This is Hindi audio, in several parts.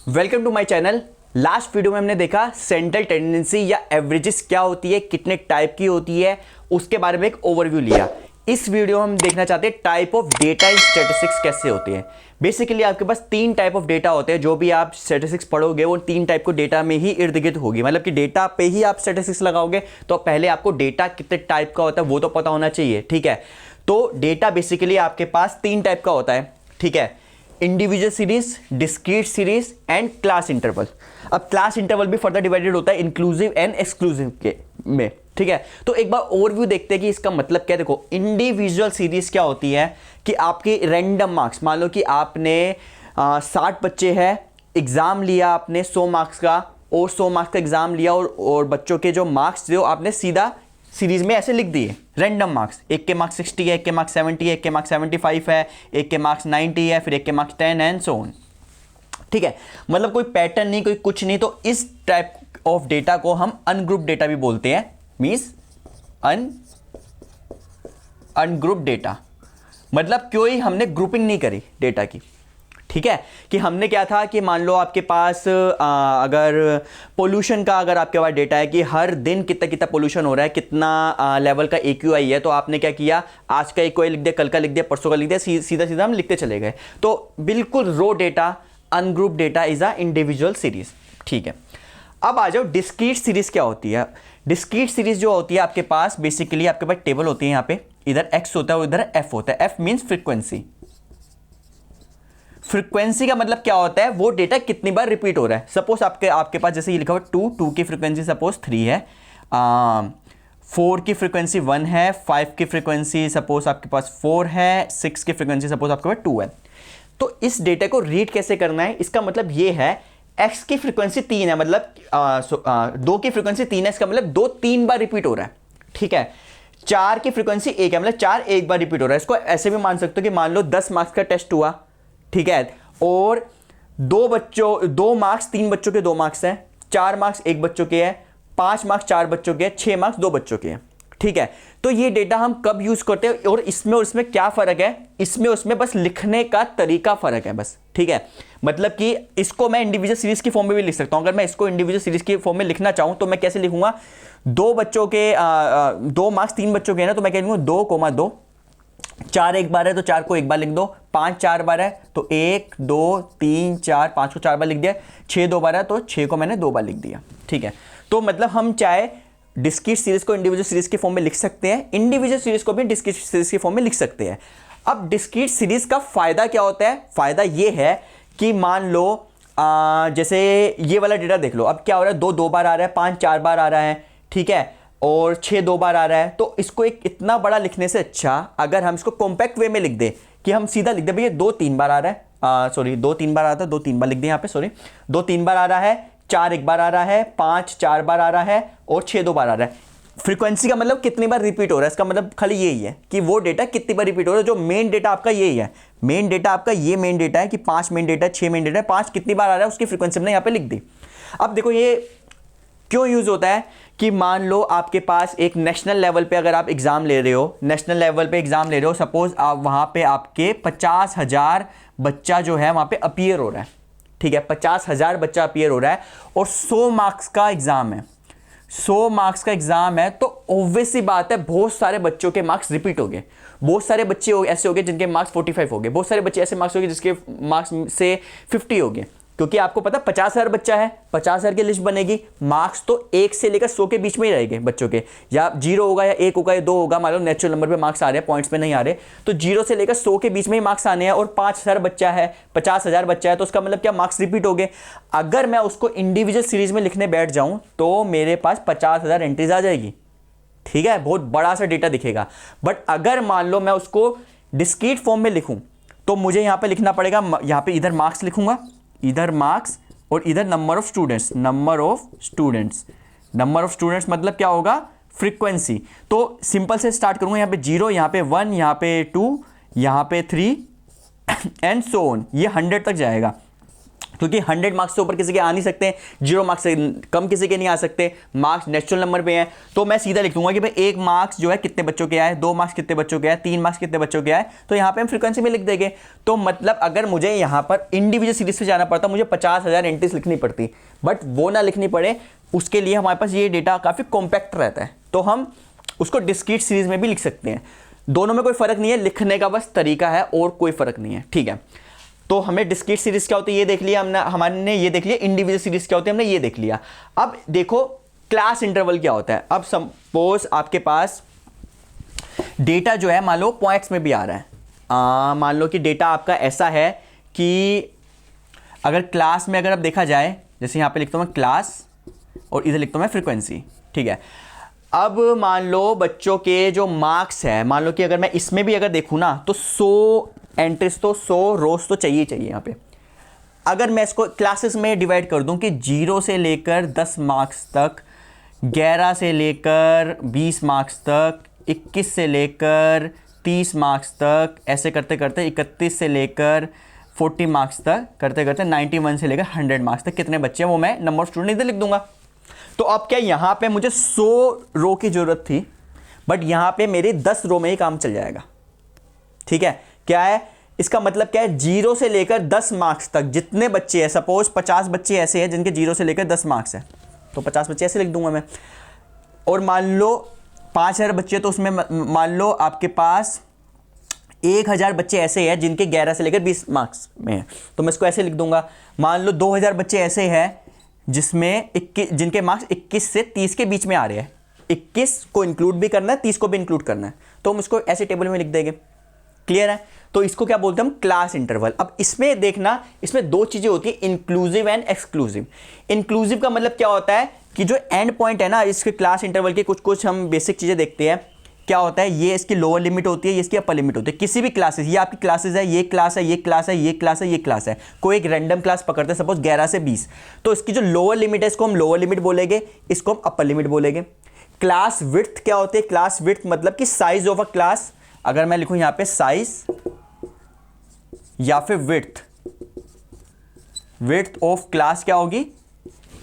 Welcome to my channel. Last video में हमने देखा सेंट्रल टेंडेंसी या एवरेजेस क्या होती है, कितने टाइप की होती है, उसके बारे में एक ओवरव्यू लिया। इस वीडियो में हम देखना चाहते हैं type of data in statistics कैसे होते हैं। बेसिकली आपके पास तीन टाइप ऑफ डेटा होते हैं। जो भी आप स्टैटिस्टिक्स पढ़ोगे वो तीन टाइप को डेटा में ही इर्द गिर्द होगी, मतलब कि डेटा पे ही आप स्टैटिस्टिक्स लगाओगे। तो पहले आपको डेटा कितने टाइप का होता है वो तो पता होना चाहिए, ठीक है। तो डेटा बेसिकली आपके पास तीन टाइप का होता है, ठीक है। Individual series, discrete series and class interval. अब क्लास इंटरवल भी फर्दर डिवाइडेड होता है इंक्लूसिव एंड एक्सक्लूसिव के में, ठीक है। तो एक बार ओवरव्यू देखते हैं कि इसका मतलब क्या है। देखो, इंडिविजुअल सीरीज क्या होती है कि आपके रैंडम मार्क्स, मान लो कि आपने 60 बच्चे हैं, एग्जाम लिया आपने 100 मार्क्स का, और 100 मार्क्स का एग्जाम लिया और बच्चों के जो मार्क्स जो आपने सीधा सीरीज में ऐसे लिख दिए रैंडम मार्क्स। एक के मार्क्स 60 है, एक के मार्क्स 70 है, एक के मार्क्स 75 है, एक के मार्क्स 90 है, फिर एक के मार्क्स 10 एंड सो ऑन, ठीक है। मतलब कोई पैटर्न नहीं, कोई कुछ नहीं। तो इस टाइप ऑफ डेटा को हम अनग्रुप डेटा भी बोलते हैं, मींस अनग्रुप डेटा। मतलब कोई हमने ग्रुपिंग नहीं करी डेटा की, ठीक है। कि हमने क्या था कि मान लो आपके पास अगर पोल्यूशन का अगर आपके पास डेटा है कि हर दिन कितना कितना पोल्यूशन हो रहा है, कितना लेवल का AQI है, तो आपने क्या किया, आज का AQI लिख दिया, कल का लिख दिया, परसों का लिख दिया, सीधा सीधा हम लिखते चले गए। तो बिल्कुल raw data, ungroup data is a individual series, ठीक है। अब आ जाओ डिस्क्रीट सीरीज क्या होती है। डिस्क्रीट सीरीज जो होती है आपके पास, बेसिकली आपके पास टेबल होती है, यहाँ पे इधर X होता है और इधर F होता है। F means frequency. फ्रीक्वेंसी का मतलब क्या होता है, वो डेटा कितनी बार रिपीट हो रहा है। सपोज आपके पास जैसे ये लिखा हुआ 2 की फ्रीक्वेंसी सपोज 3 है, 4 की फ्रीक्वेंसी 1 है, 5 की फ्रीक्वेंसी सपोज आपके पास 4 है, 6 की फ्रीक्वेंसी सपोज आपके पास 2 है। तो इस डेटा को रीड कैसे करना है, इसका मतलब ये है X की फ्रीक्वेंसी 3 है, मतलब 2 की फ्रीक्वेंसी 3 है, इसका मतलब 2 3 बार रिपीट हो रहा है, ठीक है। 4 की फ्रीक्वेंसी 1 है, मतलब 4 एक बार रिपीट हो रहा है। इसको ऐसे भी मान सकते हो कि मान लो 10 मार्क्स का टेस्ट हुआ, ठीक है, और 2 मार्क्स 3 बच्चों के 2 मार्क्स हैं, 4 मार्क्स 1 बच्चों के हैं, 5 मार्क्स 4 बच्चों के हैं, 6 मार्क्स 2 बच्चों के हैं, ठीक है। तो ये डेटा हम कब यूज करते हैं और इसमें क्या फर्क है, इसमें उसमें बस लिखने का तरीका फर्क है बस, ठीक है। मतलब कि इसको मैं इंडिविजुअल सीरीज की फॉर्म में भी लिख सकता हूं। अगर मैं इसको इंडिविजुअल सीरीज की फॉर्म में लिखना चाहूं तो मैं कैसे लिखूंगा, 2 बच्चों के 2 मार्क्स 3 बच्चों के हैं ना, तो मैं कह लूंगा 2,2। 4 एक बार है तो 4 को एक बार लिख दो, 5 4 बार है तो 1 2 3 4, 5 को 4 बार लिख दिया, 6 2 बार है तो 6 को मैंने 2 बार लिख दिया, ठीक है। तो मतलब हम चाहे डिस्क्रीट सीरीज को इंडिविजुअल सीरीज के फॉर्म में लिख सकते हैं, इंडिविजुअल सीरीज को भी डिस्क्रीट सीरीज के फॉर्म में लिख सकते हैं। अब डिस्क्रीट सीरीज का फायदा क्या होता है, फायदा ये है कि मान लो जैसे ये वाला डेटा देख लो, अब क्या हो रहा है, 2 बार आ रहा है, 5 4 बार आ रहा है, ठीक है, और 6 2 बार आ रहा है। तो इसको एक इतना बड़ा लिखने से अच्छा अगर हम इसको कॉम्पैक्ट वे में लिख दें कि हम सीधा लिख दें भैया 2 3 बार आ रहा है, सॉरी 2 3 बार आ रहा था, 2 3 बार लिख दें यहाँ पे, सॉरी 2 3 बार आ रहा है, 4 एक बार आ रहा है, 5 4 बार आ रहा है और 6 2 बार आ रहा है। फ्रीक्वेंसी का मतलब कितनी बार रिपीट हो रहा है, इसका मतलब खाली यही है कि वो डेटा कितनी बार रिपीट हो रहा है। जो मेन डेटा आपका यही है, मेन डेटा आपका ये मेन डेटा है कि 5 मेन डेटा है, 6 मेन डेटा है, 5 कितनी बार आ रहा है उसकी फ्रीक्वेंसी हमने यहाँ पे लिख दी। अब देखो ये क्यों यूज होता है कि मान लो आपके पास एक नेशनल लेवल पे अगर आप एग्जाम ले रहे हो, नेशनल लेवल पे एग्जाम ले रहे हो, सपोज आप वहां पे आपके 50,000 बच्चा जो है वहां पे अपीयर हो रहा है, ठीक है, 50,000 बच्चा अपीयर हो रहा है और 100 मार्क्स का एग्जाम है, 100 मार्क्स का एग्जाम है। तो ऑब्वियस सी बात है बहुत सारे बच्चों के मार्क्स रिपीट हो गए, बहुत सारे बच्चे ऐसे हो गए जिनके मार्क्स 45 हो गए, बहुत सारे बच्चे ऐसे मार्क्स हो गए जिसके मार्क्स से 50 हो गए। क्योंकि आपको पता 50,000 बच्चा है, 50,000 की लिस्ट बनेगी, मार्क्स तो 1 से लेकर 100 के बीच में ही रहेंगे बच्चों के, या 0 होगा या 1 होगा या 2 होगा। मान लो नेचुरल नंबर पे मार्क्स आ रहे हैं, पॉइंट्स पे नहीं आ रहे, तो 0 से लेकर 100 के बीच में ही मार्क्स आने हैं। और 5,000 बच्चा है, 50,000 बच्चा है, तो उसका मतलब क्या, मार्क्स रिपीट हो गए। अगर मैं उसको इंडिविजुअल सीरीज में लिखने बैठ जाऊं तो मेरे पास 50,000 एंट्रीज आ जाएगी, ठीक है, बहुत बड़ा सा डेटा दिखेगा। बट अगर मान लो मैं उसको डिस्क्रीट फॉर्म में लिखूं तो मुझे यहां पे लिखना पड़ेगा, यहां पे इधर मार्क्स लिखूंगा, इधर मार्क्स और इधर number of students, number of students, number of students मतलब क्या होगा, फ्रीक्वेंसी। तो सिंपल से स्टार्ट करूंगा, यहां पे 0, यहां पे 1, यहां पे 2, यहां पे 3 एंड सो ऑन, ये 100 तक जाएगा। क्योंकि 100 मार्क्स से ऊपर किसी के आ नहीं सकते, 0 मार्क्स से कम किसी के नहीं आ सकते, मार्क्स नेचुरल नंबर पे हैं। तो मैं सीधा लिख दूंगा कि भाई 1 मार्क्स जो है कितने बच्चों के आए, 2 मार्क्स कितने बच्चों के आए, 3 मार्क्स कितने बच्चों के आए, तो यहाँ पे हम फ्रीक्वेंसी में लिख देंगे। तो मतलब अगर मुझे यहाँ पर इंडिविजुअल सीरीज से जाना पड़ता, मुझे 50,000 एंट्रीज लिखनी पड़ती, बट वो ना लिखनी पड़े, उसके लिए हमारे पास ये डेटा काफ़ी कॉम्पैक्ट रहता है, तो हम उसको डिस्क्रीट सीरीज में भी लिख सकते हैं। दोनों में कोई फ़र्क नहीं है, लिखने का बस तरीका है और कोई फ़र्क नहीं है, ठीक है। तो हमें डिस्क्रीट सीरीज क्या होती है ये देख लिया हमने, हमारे ये देख लिया इंडिविजुअल सीरीज क्या होती है हमने ये देख लिया। अब देखो क्लास इंटरवल क्या होता है। अब सपोज आपके पास डेटा जो है मान लो पॉइंट्स में भी आ रहा है, मान लो कि डेटा आपका ऐसा है कि अगर क्लास में अगर अब देखा जाए, जैसे यहाँ पे लिखता हूँ मैं क्लास और इधर लिखता हूँ मैं फ्रीक्वेंसी, ठीक है। अब मान लो बच्चों के जो मार्क्स है, मान लो कि अगर मैं इसमें भी अगर देखूँ ना तो 100 एंट्रीज तो 100 रोज तो चाहिए चाहिए यहाँ पे। अगर मैं इसको क्लासेस में डिवाइड कर दूं कि 0 से लेकर 10 मार्क्स तक, 11 से लेकर 20 मार्क्स तक, 21 से लेकर 30 मार्क्स तक, ऐसे करते करते 31 से लेकर 40 मार्क्स तक, करते करते 91 से लेकर 100 मार्क्स तक कितने बच्चे हैं वो मैं नंबर ऑफ स्टूडेंट इधर लिख दूंगा। तो अब क्या यहाँ पे मुझे 100 रो की जरूरत थी, बट यहाँ पे मेरे 10 रो में ही काम चल जाएगा, ठीक है। क्या है इसका मतलब, क्या है 0 से लेकर 10 मार्क्स तक जितने बच्चे हैं, सपोज 50 बच्चे ऐसे हैं जिनके 0 से लेकर 10 मार्क्स है, तो 50 बच्चे ऐसे लिख दूंगा मैं। और मान लो 5000 बच्चे, तो उसमें मान लो आपके पास 1000 बच्चे ऐसे हैं जिनके 11 से लेकर 20 मार्क्स में है, तो मैं इसको ऐसे लिख दूंगा। मान लो 2000 बच्चे ऐसे हैं जिसमें जिनके मार्क्स 21 से 30 के बीच में आ रहे हैं, 21 को इंक्लूड भी करना है, 30 को भी इंक्लूड करना है, तो हम इसको ऐसे टेबल में लिख देंगे। क्लियर है। तो इसको क्या बोलते हैं हम, क्लास इंटरवल। अब इसमें देखना, इसमें दो चीजें होती है, इंक्लूसिव एंड एक्सक्लूसिव। इंक्लूसिव का मतलब क्या होता है कि जो एंड पॉइंट है ना इसके क्लास इंटरवल के, कुछ कुछ हम बेसिक चीजें देखते हैं। क्या होता है, ये इसकी लोअर लिमिट होती है, ये इसकी अपर लिमिट होती है। किसी भी क्लासेस, ये आपकी क्लासेस है, ये क्लास है, ये क्लास है, ये क्लास है, ये क्लास है, कोई एक रैंडम क्लास पकड़ते हैं सपोज 11 से 20, तो इसकी जो लोअर लिमिट है इसको हम लोअर लिमिट बोलेंगे, इसको हम अपर लिमिट बोलेंगे। क्लास विड्थ क्या होती है, क्लास विड्थ मतलब कि साइज ऑफ अ क्लास। अगर मैं लिखूं यहां पे साइज या फिर विड्थ ऑफ क्लास क्या होगी,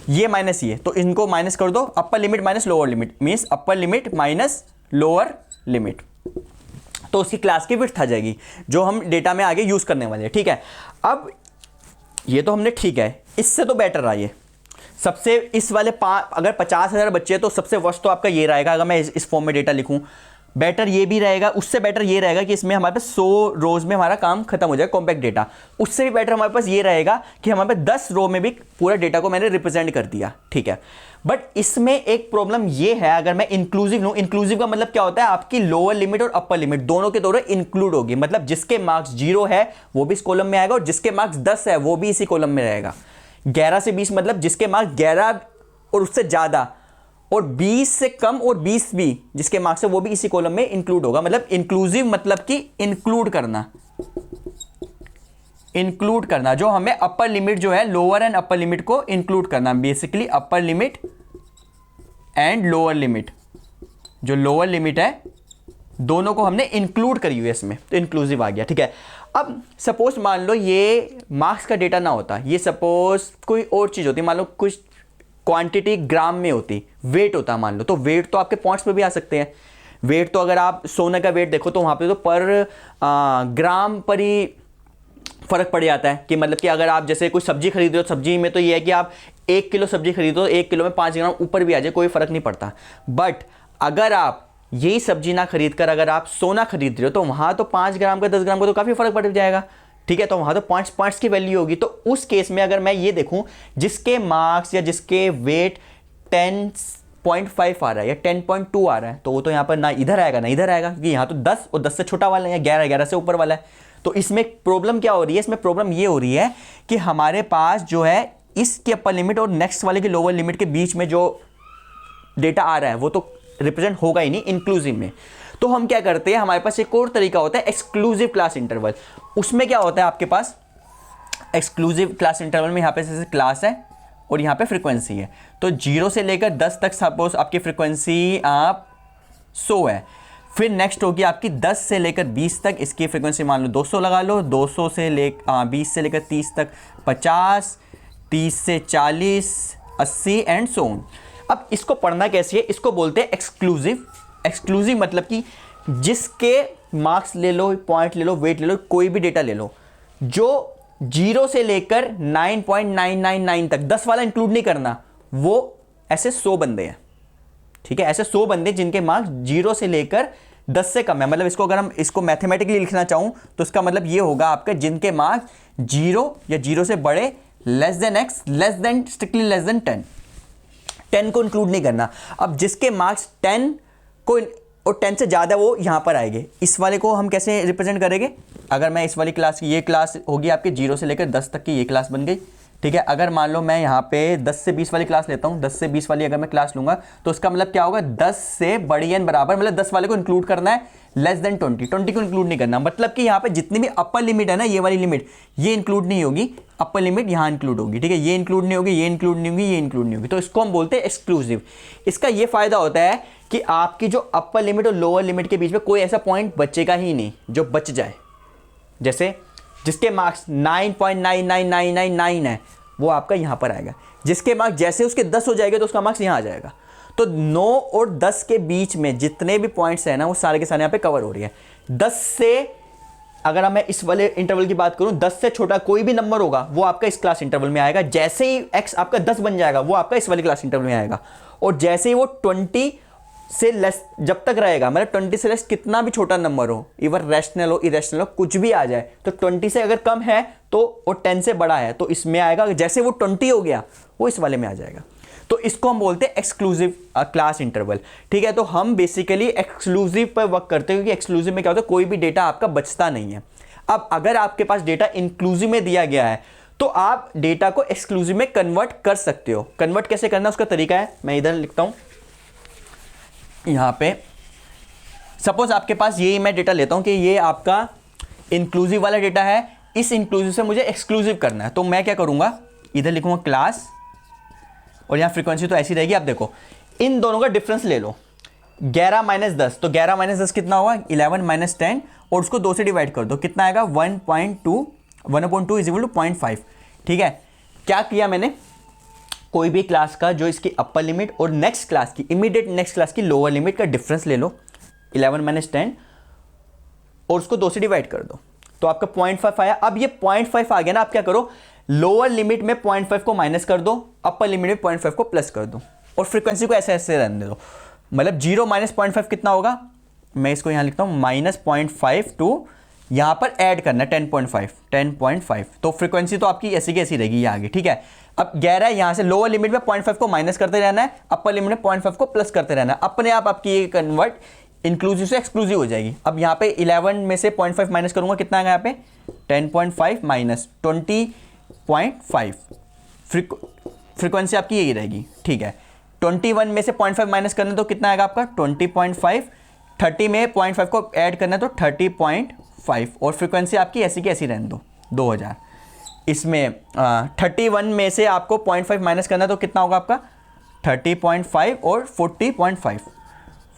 ये माइनस ये, तो इनको माइनस कर दो, upper limit minus lower limit means upper limit minus lower limit, तो उसकी क्लास की विड्थ आ जाएगी जो हम डेटा में आगे यूज करने वाले हैं। ठीक है, अब ये तो हमने, ठीक है, इससे तो बेटर रहा ये सबसे, इस वाले अगर 50,000 बच्चे तो सबसे वर्स्ट तो आपका ये रहेगा। अगर मैं इस फॉर्म में डेटा लिखूं, बेटर ये भी रहेगा, उससे बेटर ये रहेगा कि इसमें हमारे पास 100 रोज में हमारा काम खत्म हो जाएगा, कॉम्पैक्ट डेटा। उससे भी बेटर हमारे पास ये रहेगा कि हमारे पास 10 रो में भी पूरा डेटा को मैंने रिप्रेजेंट कर दिया। ठीक है, बट इसमें एक प्रॉब्लम ये है, अगर मैं इंक्लूसिव लूं, इंक्लूसिव का मतलब क्या होता है, आपकी लोअर लिमिट और अपर लिमिट दोनों के दोनों इंक्लूड होगी। मतलब जिसके मार्क्स 0 है वो भी इस कॉलम में आएगा और जिसके मार्क्स 10 है वो भी इसी कॉलम में रहेगा। 11 से 20 मतलब जिसके मार्क्स 11 और उससे ज्यादा, और 20 से कम और 20 भी जिसके मार्क्स है वो भी इसी कॉलम में इंक्लूड होगा। मतलब इंक्लूसिव मतलब कि इंक्लूड करना, जो हमें अपर लिमिट जो है, लोअर एंड अपर लिमिट को इंक्लूड करना, basically upper limit and lower limit, जो लोअर लिमिट है दोनों को हमने इंक्लूड करी हुई है इसमें, तो इंक्लूसिव आ गया। ठीक है, अब सपोज मान लो ये मार्क्स का डेटा ना होता, ये सपोज कोई और चीज होती, मान लो कुछ क्वांटिटी ग्राम में होती, वेट होता मान लो, तो वेट तो आपके पॉइंट्स पे भी आ सकते हैं। वेट तो अगर आप सोने का वेट देखो तो वहां पे तो पर ग्राम पर ही फर्क पड़ जाता है, कि मतलब कि अगर आप जैसे कोई सब्जी खरीद रहे हो, सब्जी में तो ये है कि आप 1 किलो सब्जी खरीदो, 1 किलो में 5 ग्राम ऊपर भी आ जाए कोई फर्क नहीं पड़ता। बट अगर आप यही सब्जी ना खरीद कर अगर आप सोना खरीद रहे हो तो वहां तो 5 ग्राम का 10 ग्राम का तो काफी फर्क पड़ जाएगा। ठीक है, तो वहां तो पॉइंट्स की वैल्यू होगी। तो उस केस में अगर मैं ये देखूं जिसके मार्क्स या जिसके वेट 10.5 आ रहा है या 10.2 आ रहा है, तो वो तो यहाँ पर ना इधर आएगा ना इधर आएगा, क्योंकि यहाँ तो 10 और 10 से छोटा वाला है, 11 से ऊपर वाला है। तो इसमें प्रॉब्लम क्या हो रही है, इसमें प्रॉब्लम ये हो रही है कि हमारे पास जो है इसके अपर लिमिट और नेक्स्ट वाले की लोअर लिमिट के बीच में जो डेटा आ रहा है वो तो रिप्रेजेंट होगा ही नहीं इंक्लूसिव में। तो हम क्या करते हैं, हमारे पास एक और तरीका होता है एक्सक्लूसिव क्लास इंटरवल। उसमें क्या होता है आपके पास, एक्सक्लूसिव क्लास इंटरवल में यहाँ पे जैसे क्लास है और यहाँ पे फ्रीक्वेंसी है, तो 0 से लेकर 10 तक सपोज आपकी फ्रीक्वेंसी आप 100 है। फिर नेक्स्ट होगी आपकी 10 से लेकर 20 तक, इसकी फ्रीक्वेंसी मान लो 200 लगा लो, 200 से 20 से लेकर 30 तक 50, 30 से 40, 80 एंड सो ऑन। अब इसको पढ़ना कैसे है, इसको बोलते हैं एक्सक्लूसिव। एक्सक्लूसिव मतलब कि जिसके मार्क्स ले लो, पॉइंट ले लो, वेट ले लो, कोई भी डेटा ले लो, जो 0 से लेकर 9.999 तक 10 वाला इंक्लूड नहीं करना, वो ऐसे 100 बंदे हैं। ठीक है, ऐसे 100 बंदे जिनके मार्क्स 0 से लेकर 10 से कम है। मतलब इसको अगर हम इसको मैथमेटिकली लिखना चाहूं तो इसका मतलब ये होगा आपका जिनके मार्क्स 0 या 0 से बड़े, less than x, less than strictly less than 10 को इंक्लूड नहीं करना। अब जिसके मार्क्स 10 को और 10 से ज़्यादा, वो यहाँ पर आएंगे। इस वाले को हम कैसे रिप्रेजेंट करेंगे, अगर मैं इस वाली क्लास की, ये क्लास होगी आपकी 0 से लेकर 10 तक की, ये क्लास बन गई। ठीक है, अगर मान लो मैं यहाँ पे 10 से 20 वाली क्लास लेता हूँ, 10 से 20 वाली अगर मैं क्लास लूँगा तो उसका मतलब क्या होगा, 10 से बड़ी एन बराबर, मतलब 10 वाले को इंक्लूड करना है, लेस देन 20 को इंक्लूड नहीं करना। मतलब कि यहाँ पे जितनी भी अपर लिमिट है ना, ये वाली लिमिट, ये इंक्लूड नहीं होगी, अपर लिमिट यहाँ इंक्लूड होगी। ठीक है, ये इंक्लूड नहीं होगी, ये इंक्लूड नहीं होगी, ये इंक्लूड नहीं होगी। तो इसको हम बोलते हैं एक्सक्लूसिव। इसका ये फायदा होता है कि आपकी जो अपर लिमिट और लोअर लिमिट के बीच में कोई ऐसा पॉइंट बचेगा ही नहीं जो बच जाए। जैसे जिसके मार्क्स 9.99999 है वो आपका यहाँ पर आएगा, जिसके मार्क्स जैसे उसके 10 हो जाएंगे तो उसका मार्क्स यहाँ आ जाएगा। तो 9 और 10 के बीच में जितने भी पॉइंट्स हैं ना, वो सारे के सारे यहाँ पे कवर हो रही है। 10 से, अगर मैं इस वाले इंटरवल की बात करूं, 10 से छोटा कोई भी नंबर होगा वो आपका इस क्लास इंटरवल में आएगा। जैसे ही x आपका 10 बन जाएगा वो आपका इस वाली क्लास इंटरवल में आएगा। और जैसे ही वो 20 से लेस जब तक रहेगा, मतलब 20 से लेस कितना भी छोटा नंबर हो, इवन रैशनल हो, इरेशनल हो, कुछ भी आ जाए, तो 20 से अगर कम है तो, और 10 से बड़ा है तो इसमें आएगा। जैसे वो 20 हो गया वो इस वाले में आ जाएगा। तो इसको हम बोलते हैं एक्सक्लूसिव क्लास इंटरवल। ठीक है, तो हम बेसिकली एक्सक्लूसिव पर वर्क करते हैं, क्योंकि एक्सक्लूसिव में क्या होता है, कोई भी डेटा आपका बचता नहीं है। अब अगर आपके पास डेटा इंक्लूसिव में दिया गया है तो आप डेटा को एक्सक्लूसिव में कन्वर्ट कर सकते हो। कन्वर्ट कैसे करना, उसका तरीका है, मैं इधर लिखता हूं। यहाँ पे सपोज आपके पास ये मैं डेटा लेता हूँ कि ये आपका इंक्लूसिव वाला डेटा है, इस इंक्लूसिव से मुझे एक्सक्लूसिव करना है। तो मैं क्या करूँगा, इधर लिखूँगा क्लास, और यहाँ फ्रीक्वेंसी तो ऐसी रहेगी। आप देखो इन दोनों का डिफरेंस ले लो, 11 माइनस 10, तो 11 माइनस 10 कितना होगा, 11 माइनस 10, और उसको 2 से डिवाइड कर दो, कितना आएगा 1.2, 1/2 इज इक्वल टू 0.5। ठीक है, क्या किया मैंने, कोई भी क्लास का जो इसकी अपर लिमिट और नेक्स्ट क्लास की, इमीडिएट नेक्स्ट क्लास की लोअर लिमिट का डिफरेंस ले लो, 11 माइनस 10, और उसको 2 से डिवाइड कर दो, तो आपका 0.5 आया। अब ये 0.5 आ गया ना, आप क्या करो, लोअर लिमिट में 0.5 को माइनस कर दो, अपर लिमिट में 0.5 को प्लस कर दो, और फ्रीक्वेंसी को ऐसे ऐसे रहने दो। मतलब 0 माइनस 0.5 कितना होगा, मैं इसको यहाँ लिखता हूँ -0.5 टू यहाँ पर ऐड करना है 10.5, तो फ्रीक्वेंसी तो आपकी ऐसी की ऐसी रहेगी ये आगे। ठीक है, अब 11 यहाँ से लोअर लिमिट में 0.5 को माइनस करते रहना है, अपर लिमिट में 0.5 को प्लस करते रहना है। अपने आप आपकी ये कन्वर्ट इंक्लूसिव से एक्सक्लूसिव हो जाएगी। अब यहाँ पे 11 में से 0.5 माइनस करूँगा, कितना आएगा यहाँ पे 10.5 माइनस 20.5, फ्रीक्वेंसी आपकी यही रहेगी। ठीक है, 21 में से 0.5 माइनस करना तो कितना आएगा आपका 20.5, 30 में 0.5 को ऐड करना तो 30.5, और फ्रीक्वेंसी आपकी ऐसी की ऐसी रहने दो 2000। इसमें 31 में से आपको 0.5 माइनस करना तो कितना होगा आपका 30.5 और 40.5,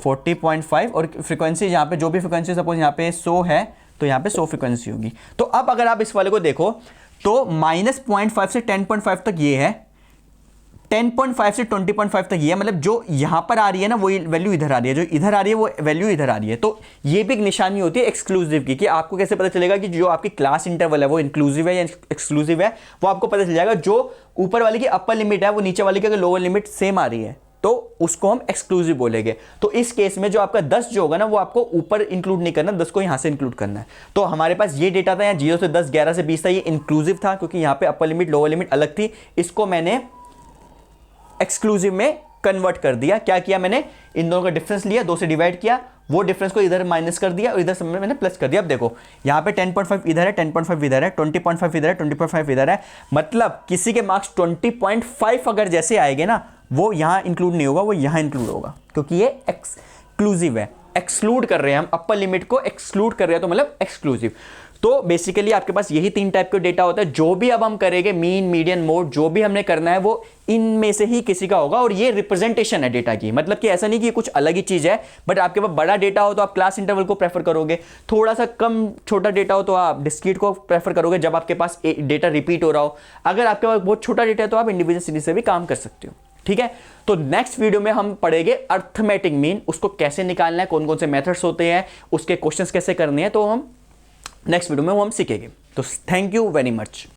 और फ्रीक्वेंसी यहाँ पे जो भी फ्रीक्वेंसी सपोज यहाँ पे 100 है तो यहाँ पे 100 फ्रीक्वेंसी होगी। तो अब अगर आप इस वाले को देखो तो -0.5 से 10.5 तक ये है, 10.5 से 20.5 तक ये है, मतलब जो यहाँ पर आ रही है ना वो वैल्यू इधर आ रही है, जो इधर आ रही है वो वैल्यू इधर आ रही है। तो ये भी एक निशानी होती है एक्सक्लूसिव की, कि आपको कैसे पता चलेगा कि जो आपकी क्लास इंटरवल है वो इंक्लूसिव है या एक्सक्लूसिव है, वो आपको पता चल जाएगा। जो ऊपर वाले की अपर लिमिट है वो नीचे वाले की अगर लोअर लिमिट सेम आ रही है तो उसको हम एक्सक्लूसिव बोलेंगे। तो इस केस में जो आपका 10 जो होगा ना वो आपको ऊपर इंक्लूड नहीं करना, 10 को यहाँ से इंक्लूड करना है। तो हमारे पास ये डेटा था, यहाँ 0 से 10, 11 से 20 था, ये इंक्लूसिव था क्योंकि यहाँ पे अपर लिमिट लोअर लिमिट अलग थी। इसको मैंने एक्सक्लूसिव में कन्वर्ट कर दिया। क्या किया मैंने, इन दोनों का डिफरेंस लिया, 2 से डिवाइड किया, वो डिफरेंस को इधर माइनस कर दिया और इधर सब में मैंने प्लस कर दिया। अब देखो यहाँ पे 10.5 इधर है, 10.5 इधर है, 20.5 इधर है, 20.5 इधर है, मतलब किसी के मार्क्स 20.5 अगर जैसे आएंगे ना वो यहाँ इंक्लूड नहीं होगा, वो यहाँ इंक्लूड होगा, क्योंकि ये एक्सक्लूसिव है। एक्सक्लूड कर रहे हैं हम, अपर लिमिट को एक्सक्लूड कर रहे हैं तो मतलब एक्सक्लूसिव। तो बेसिकली आपके पास यही 3 टाइप के डेटा होता है। जो भी अब हम करेंगे मीन, मीडियन, मोड, जो भी हमने करना है वो इनमें से ही किसी का होगा। और ये रिप्रेजेंटेशन है डेटा की, मतलब कि ऐसा नहीं कि कुछ अलग ही चीज है। बट आपके पास बड़ा डेटा हो तो आप क्लास इंटरवल को प्रेफर करोगे, थोड़ा सा कम छोटा डेटा हो तो आप डिस्क्रीट को प्रेफर करोगे जब आपके पास डेटा रिपीट हो रहा हो। अगर आपके पास बहुत छोटा डेटा है तो आप इंडिविजुअल सीरीज से भी काम कर सकते हो। ठीक है, तो नेक्स्ट वीडियो में हम पढ़ेंगे अर्थमेटिक मीन, उसको कैसे निकालना है, कौन कौन से मेथड्स होते हैं, उसके क्वेश्चंस कैसे करने हैं, तो हम नेक्स्ट वीडियो में वो हम सीखेंगे। तो थैंक यू वेरी मच।